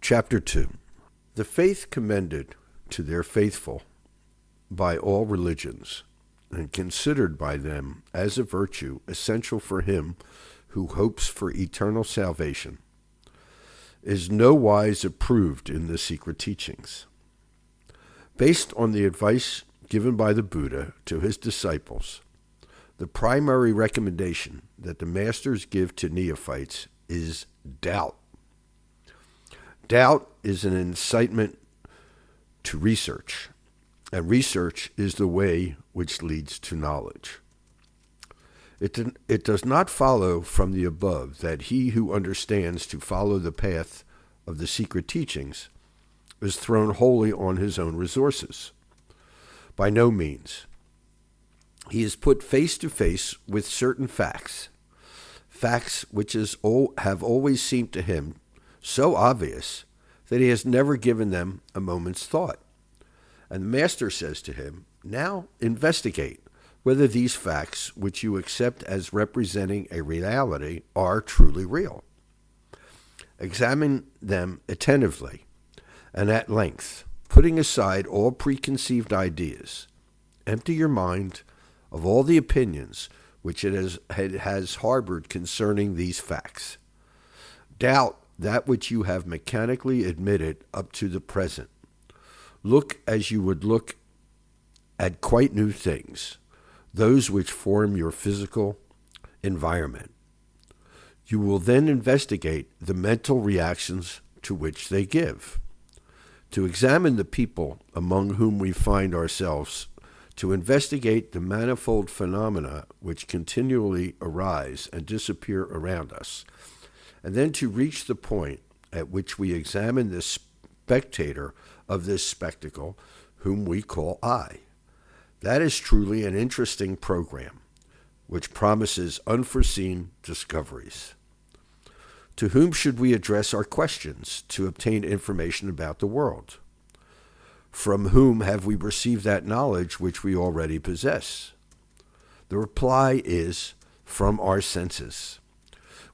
Chapter 2. The faith commended to their faithful by all religions, and considered by them as a virtue essential for him who hopes for eternal salvation, is no wise approved in the secret teachings. Based on the advice given by the Buddha to his disciples, the primary recommendation that the masters give to neophytes is doubt. Doubt is an incitement to research, and research is the way which leads to knowledge. It does not follow from the above that he who understands to follow the path of the secret teachings is thrown wholly on his own resources. By no means. He is put face to face with certain facts which have always seemed to him so obvious that he has never given them a moment's thought. And the master says to him, now investigate whether these facts which you accept as representing a reality are truly real. Examine them attentively and at length, putting aside all preconceived ideas. Empty your mind of all the opinions which it has harbored concerning these facts. Doubt that which you have mechanically admitted up to the present. Look as you would look at quite new things, those which form your physical environment. You will then investigate the mental reactions to which they give. To examine the people among whom we find ourselves, to investigate the manifold phenomena which continually arise and disappear around us, and then to reach the point at which we examine the spectator of this spectacle, whom we call I. That is truly an interesting program, which promises unforeseen discoveries. To whom should we address our questions to obtain information about the world? From whom have we received that knowledge which we already possess? The reply is from our senses.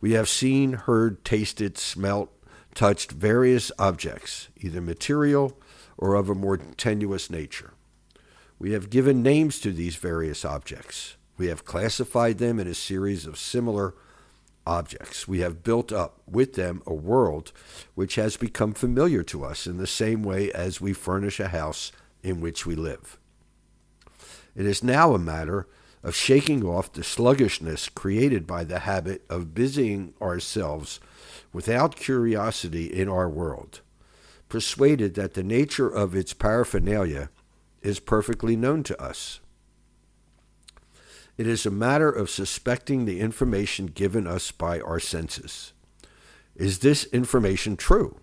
We have seen, heard, tasted, smelt, touched various objects, either material or of a more tenuous nature. We have given names to these various objects. We have classified them in a series of similar objects. We have built up with them a world which has become familiar to us in the same way as we furnish a house in which we live. It is now a matter of shaking off the sluggishness created by the habit of busying ourselves without curiosity in our world, persuaded that the nature of its paraphernalia is perfectly known to us. It is a matter of suspecting the information given us by our senses. Is this information true?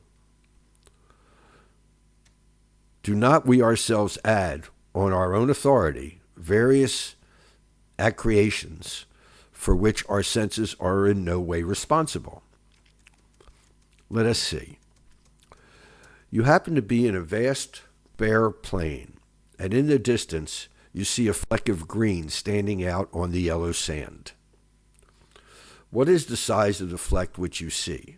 Do not we ourselves add, on our own authority, various accretions for which our senses are in no way responsible? Let us see. You happen to be in a vast, bare plain, and in the distance you see a fleck of green standing out on the yellow sand. What is the size of the fleck which you see?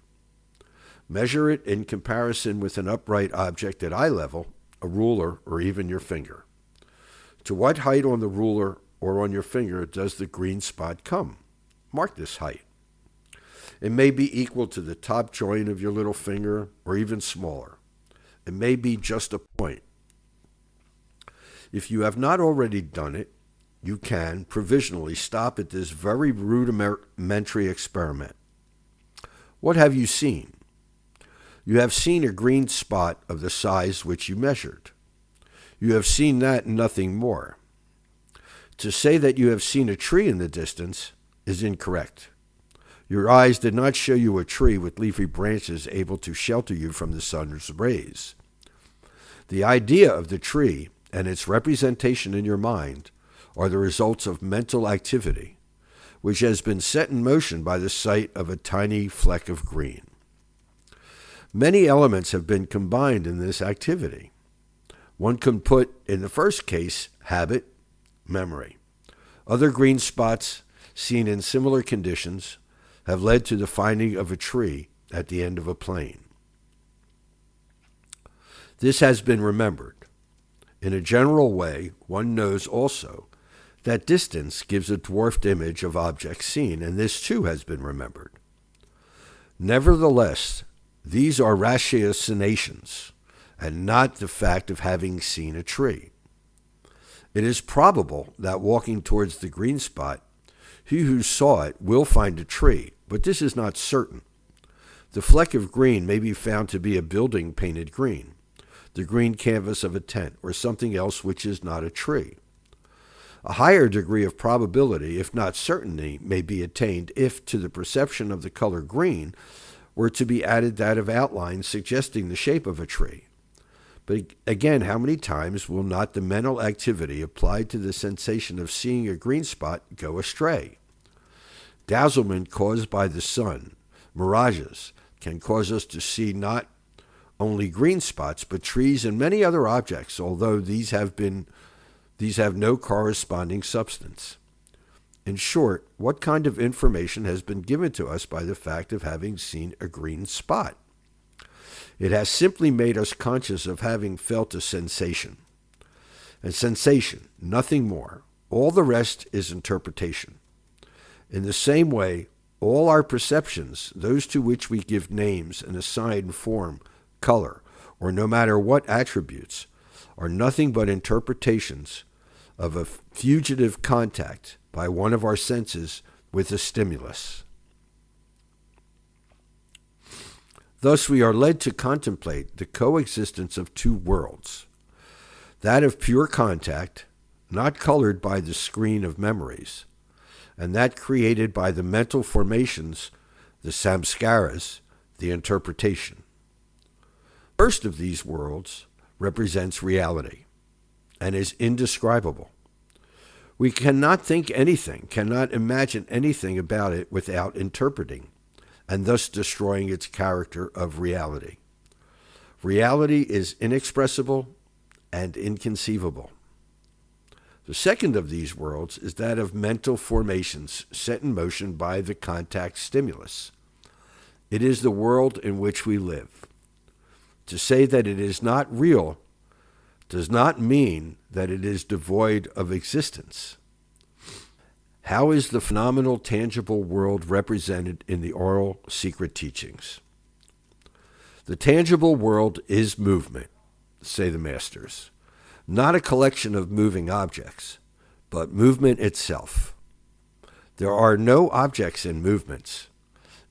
Measure it in comparison with an upright object at eye level, a ruler, or even your finger. To what height on the ruler or on your finger does the green spot come? Mark this height. It may be equal to the top joint of your little finger, or even smaller. It may be just a point. If you have not already done it, you can provisionally stop at this very rudimentary experiment. What have you seen? You have seen a green spot of the size which you measured. You have seen that and nothing more. To say that you have seen a tree in the distance is incorrect. Your eyes did not show you a tree with leafy branches able to shelter you from the sun's rays. The idea of the tree and its representation in your mind are the results of mental activity, which has been set in motion by the sight of a tiny fleck of green. Many elements have been combined in this activity. One can put, in the first case, habit, memory. Other green spots, seen in similar conditions, have led to the finding of a tree at the end of a plain. This has been remembered. In a general way, one knows also that distance gives a dwarfed image of objects seen, and this too has been remembered. Nevertheless, these are ratiocinations, and not the fact of having seen a tree. It is probable that walking towards the green spot, he who saw it will find a tree, but this is not certain. The fleck of green may be found to be a building painted green, the green canvas of a tent, or something else which is not a tree. A higher degree of probability, if not certainty, may be attained if, to the perception of the color green, were to be added that of outlines suggesting the shape of a tree. But again, how many times will not the mental activity applied to the sensation of seeing a green spot go astray? Dazzlement caused by the sun, mirages, can cause us to see not only green spots, but trees and many other objects, although these have no corresponding substance. In short, what kind of information has been given to us by the fact of having seen a green spot? It has simply made us conscious of having felt a sensation. A sensation, nothing more. All the rest is interpretation. In the same way, all our perceptions, those to which we give names and assign form, color, or no matter what attributes, are nothing but interpretations of a fugitive contact by one of our senses with a stimulus. Thus we are led to contemplate the coexistence of two worlds, that of pure contact, not colored by the screen of memories, and that created by the mental formations, the samskaras, the interpretation. First of these worlds represents reality and is indescribable. We cannot think anything, cannot imagine anything about it without interpreting, and thus destroying its character of reality. Reality is inexpressible and inconceivable. The second of these worlds is that of mental formations set in motion by the contact stimulus. It is the world in which we live. To say that it is not real does not mean that it is devoid of existence. How is the phenomenal tangible world represented in the oral secret teachings? The tangible world is movement, say the masters, not a collection of moving objects, but movement itself. There are no objects in movements.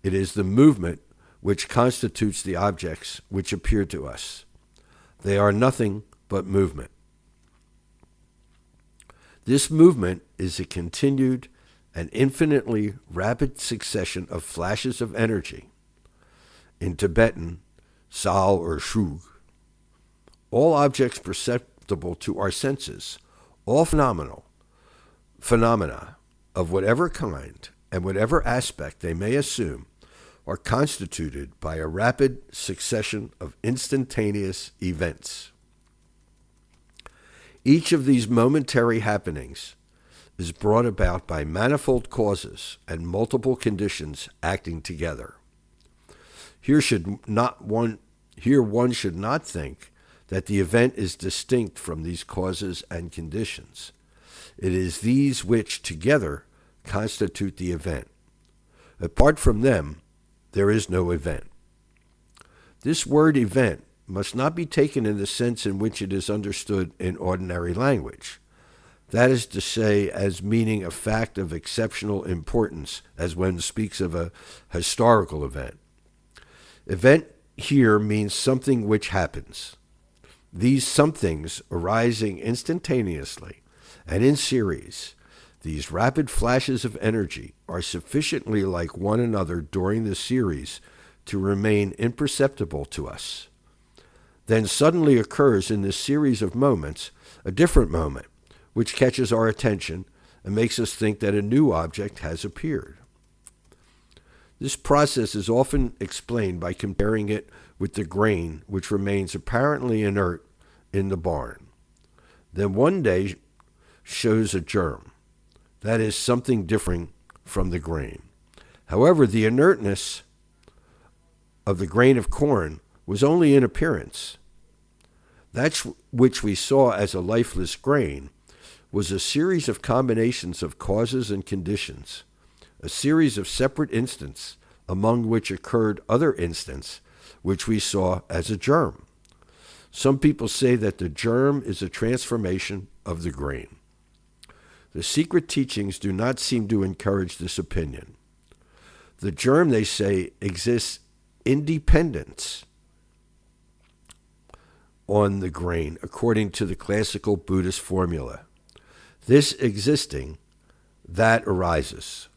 It is the movement which constitutes the objects which appear to us. They are nothing but movement. This movement is a continued and infinitely rapid succession of flashes of energy. In Tibetan, sal or shug. All objects perceptible to our senses, all phenomena of whatever kind and whatever aspect they may assume, are constituted by a rapid succession of instantaneous events. Each of these momentary happenings is brought about by manifold causes and multiple conditions acting together. Here one should not think that the event is distinct from these causes and conditions. It is these which together constitute the event. Apart from them, there is no event. This word event must not be taken in the sense in which it is understood in ordinary language. That is to say, as meaning a fact of exceptional importance, as one speaks of a historical event. Event here means something which happens. These somethings arising instantaneously and in series, these rapid flashes of energy are sufficiently like one another during the series to remain imperceptible to us. Then suddenly occurs in this series of moments a different moment, which catches our attention and makes us think that a new object has appeared. This process is often explained by comparing it with the grain which remains apparently inert in the barn. Then one day shows a germ, that is, something differing from the grain. However, the inertness of the grain of corn was only in appearance. That which we saw as a lifeless grain was a series of combinations of causes and conditions, a series of separate instants among which occurred other instants which we saw as a germ. Some people say that the germ is a transformation of the grain. The secret teachings do not seem to encourage this opinion. The germ, they say, exists independent on the grain according to the classical Buddhist formula. This existing, that arises,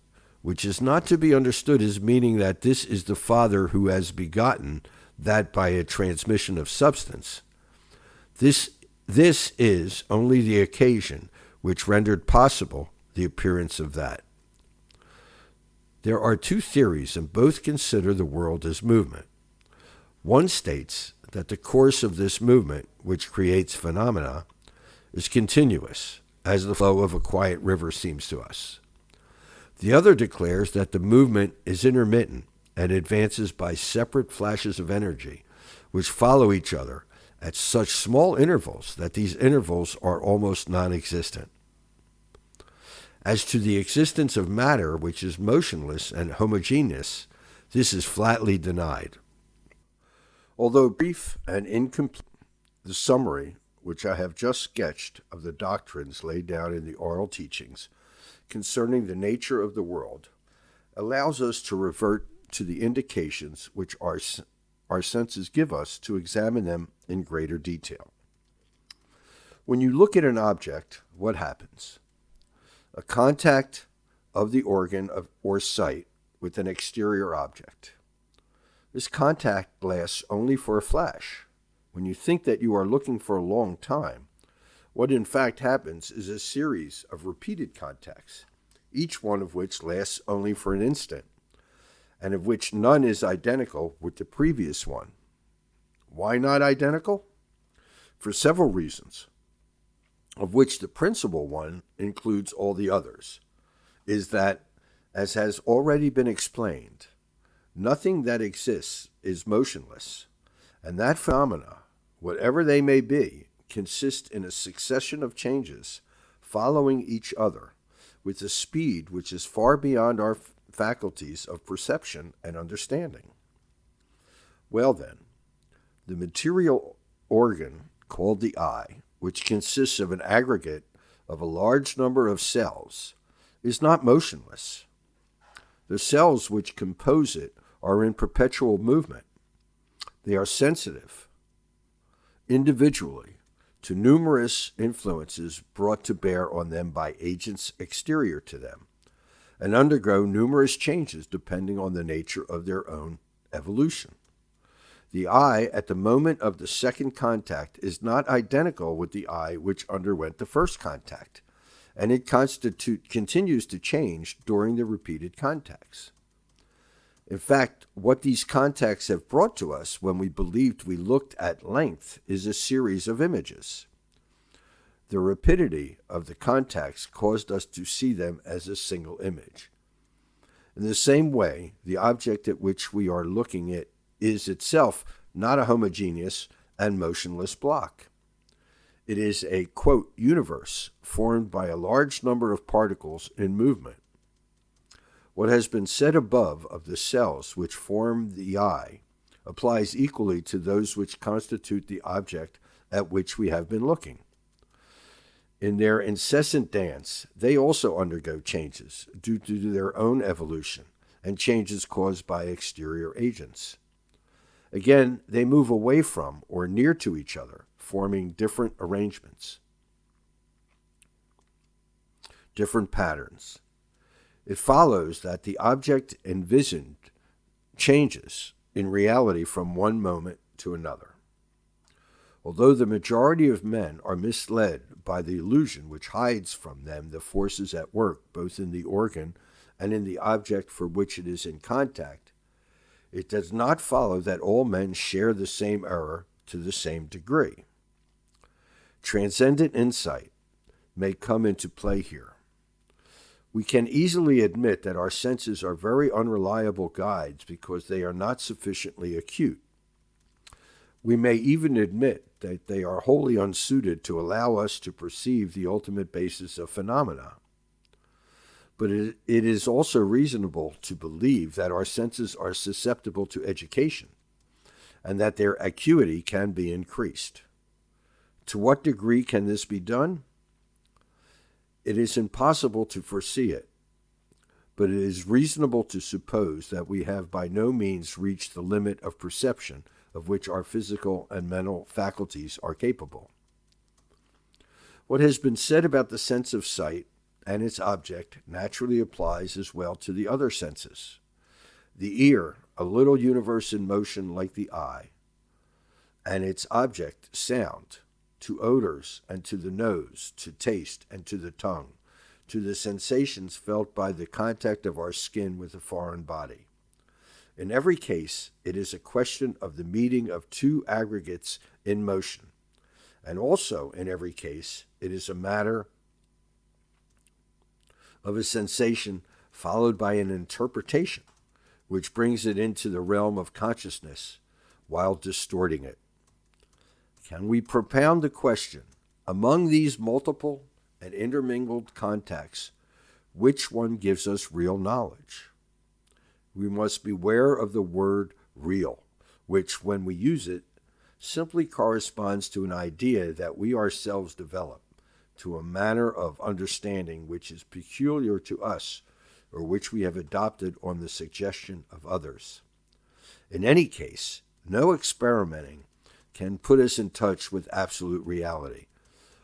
which is not to be understood as meaning that this is the Father who has begotten that by a transmission of substance. This is only the occasion which rendered possible the appearance of that. There are two theories, and both consider the world as movement. One states that the course of this movement, which creates phenomena, is continuous, as the flow of a quiet river seems to us. The other declares that the movement is intermittent and advances by separate flashes of energy, which follow each other at such small intervals that these intervals are almost non-existent. As to the existence of matter, which is motionless and homogeneous, this is flatly denied. Although brief and incomplete, the summary, which I have just sketched, of the doctrines laid down in the oral teachings concerning the nature of the world, allows us to revert to the indications which our senses give us to examine them in greater detail. When you look at an object, what happens? A contact of the organ or sight with an exterior object. This contact lasts only for a flash. When you think that you are looking for a long time, what in fact happens is a series of repeated contacts, each one of which lasts only for an instant, and of which none is identical with the previous one. Why not identical? For several reasons, of which the principal one includes all the others, is that, as has already been explained, nothing that exists is motionless, and that phenomena, whatever they may be, consist in a succession of changes following each other with a speed which is far beyond our faculties of perception and understanding. Well then, the material organ called the eye, which consists of an aggregate of a large number of cells, is not motionless. The cells which compose it are in perpetual movement. They are sensitive, individually, to numerous influences brought to bear on them by agents exterior to them, and undergo numerous changes depending on the nature of their own evolution. The eye at the moment of the second contact is not identical with the eye which underwent the first contact, and it continues to change during the repeated contacts. In fact, what these contacts have brought to us when we believed we looked at length is a series of images. The rapidity of the contacts caused us to see them as a single image. In the same way, the object at which we are looking at is itself not a homogeneous and motionless block. It is a, quote, universe formed by a large number of particles in movement. What has been said above of the cells which form the eye applies equally to those which constitute the object at which we have been looking. In their incessant dance, they also undergo changes due to their own evolution and changes caused by exterior agents. Again, they move away from or near to each other, forming different arrangements, different patterns. It follows that the object envisioned changes in reality from one moment to another. Although the majority of men are misled by the illusion which hides from them the forces at work both in the organ and in the object for which it is in contact, it does not follow that all men share the same error to the same degree. Transcendent insight may come into play here. We can easily admit that our senses are very unreliable guides because they are not sufficiently acute. We may even admit that they are wholly unsuited to allow us to perceive the ultimate basis of phenomena. But it is also reasonable to believe that our senses are susceptible to education and that their acuity can be increased. To what degree can this be done? It is impossible to foresee it, but it is reasonable to suppose that we have by no means reached the limit of perception of which our physical and mental faculties are capable. What has been said about the sense of sight and its object naturally applies as well to the other senses. The ear, a little universe in motion like the eye, and its object, sound, to odors and to the nose, to taste and to the tongue, to the sensations felt by the contact of our skin with a foreign body. In every case, it is a question of the meeting of two aggregates in motion, and also in every case, it is a matter of a sensation followed by an interpretation, which brings it into the realm of consciousness while distorting it. Can we propound the question, among these multiple and intermingled contacts, which one gives us real knowledge? We must beware of the word real, which, when we use it, simply corresponds to an idea that we ourselves develop, to a manner of understanding which is peculiar to us, or which we have adopted on the suggestion of others. In any case, no experimenting can put us in touch with absolute reality,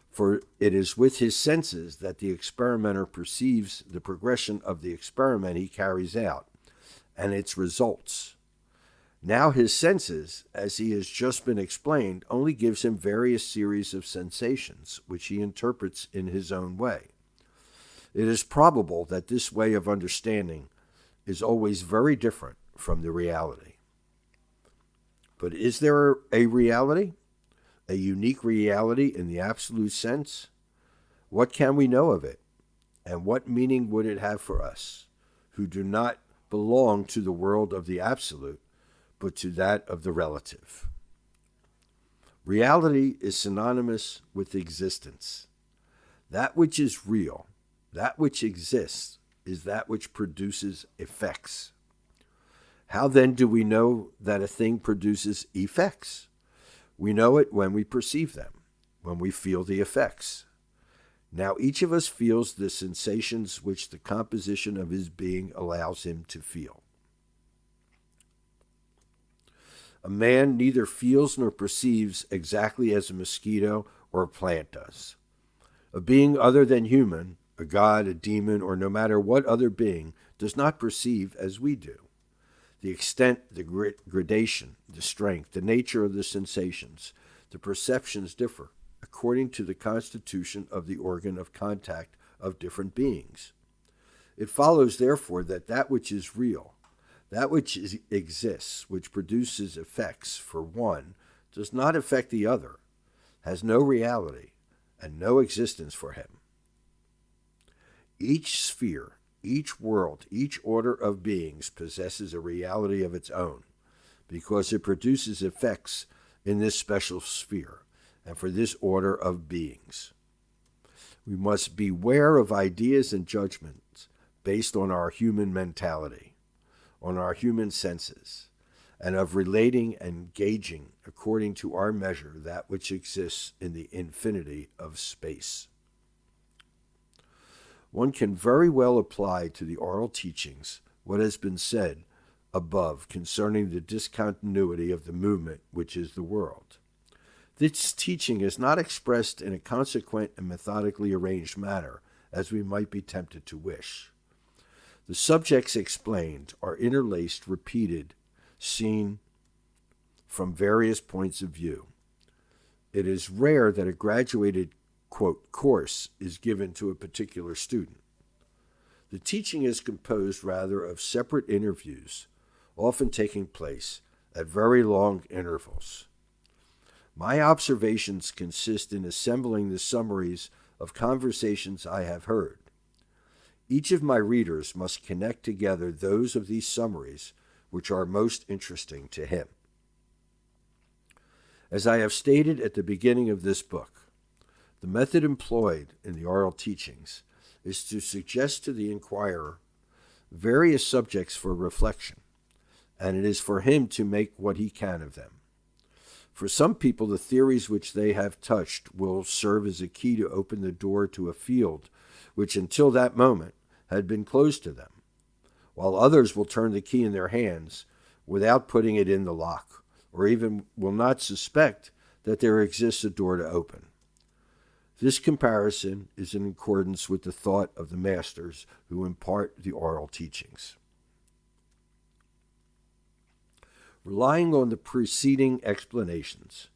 for it is with his senses that the experimenter perceives the progression of the experiment he carries out, and its results. Now his senses, as he has just been explained, only gives him various series of sensations, which he interprets in his own way. It is probable that this way of understanding is always very different from the reality. But is there a reality? A unique reality in the absolute sense? What can we know of it? And what meaning would it have for us, who do not belong to the world of the absolute, but to that of the relative? Reality is synonymous with existence. That which is real, that which exists, is that which produces effects. How then do we know that a thing produces effects? We know it when we perceive them, when we feel the effects. Now each of us feels the sensations which the composition of his being allows him to feel. A man neither feels nor perceives exactly as a mosquito or a plant does. A being other than human, a god, a demon, or no matter what other being, does not perceive as we do. The extent, the gradation, the strength, the nature of the sensations, the perceptions differ according to the constitution of the organ of contact of different beings. It follows, therefore, that that which is real, that which exists, which produces effects for one, does not affect the other, has no reality, and no existence for him. Each sphere, each world, each order of beings possesses a reality of its own, because it produces effects in this special sphere, and for this order of beings. We must beware of ideas and judgments based on our human mentality, on our human senses, and of relating and gauging according to our measure that which exists in the infinity of space. One can very well apply to the oral teachings what has been said above concerning the discontinuity of the movement which is the world. This teaching is not expressed in a consequent and methodically arranged manner, as we might be tempted to wish. The subjects explained are interlaced, repeated, seen from various points of view. It is rare that a graduated, quote, course is given to a particular student. The teaching is composed rather of separate interviews, often taking place at very long intervals. My observations consist in assembling the summaries of conversations I have heard. Each of my readers must connect together those of these summaries which are most interesting to him. As I have stated at the beginning of this book, the method employed in the oral teachings is to suggest to the inquirer various subjects for reflection, and it is for him to make what he can of them. For some people, the theories which they have touched will serve as a key to open the door to a field which until that moment had been closed to them, while others will turn the key in their hands without putting it in the lock, or even will not suspect that there exists a door to open. This comparison is in accordance with the thought of the masters who impart the oral teachings. Relying on the preceding explanations,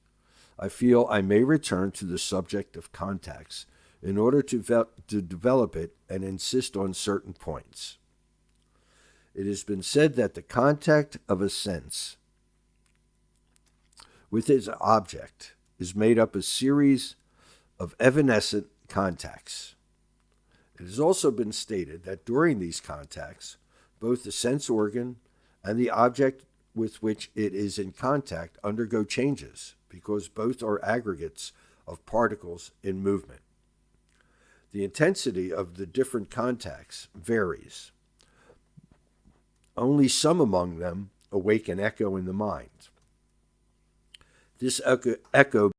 I feel I may return to the subject of contacts in order to develop it and insist on certain points. It has been said that the contact of a sense with its object is made up of a series of evanescent contacts. It has also been stated that during these contacts, both the sense organ and the object with which it is in contact undergo changes, because both are aggregates of particles in movement. The intensity of the different contacts varies. Only some among them awake an echo in the mind. This echo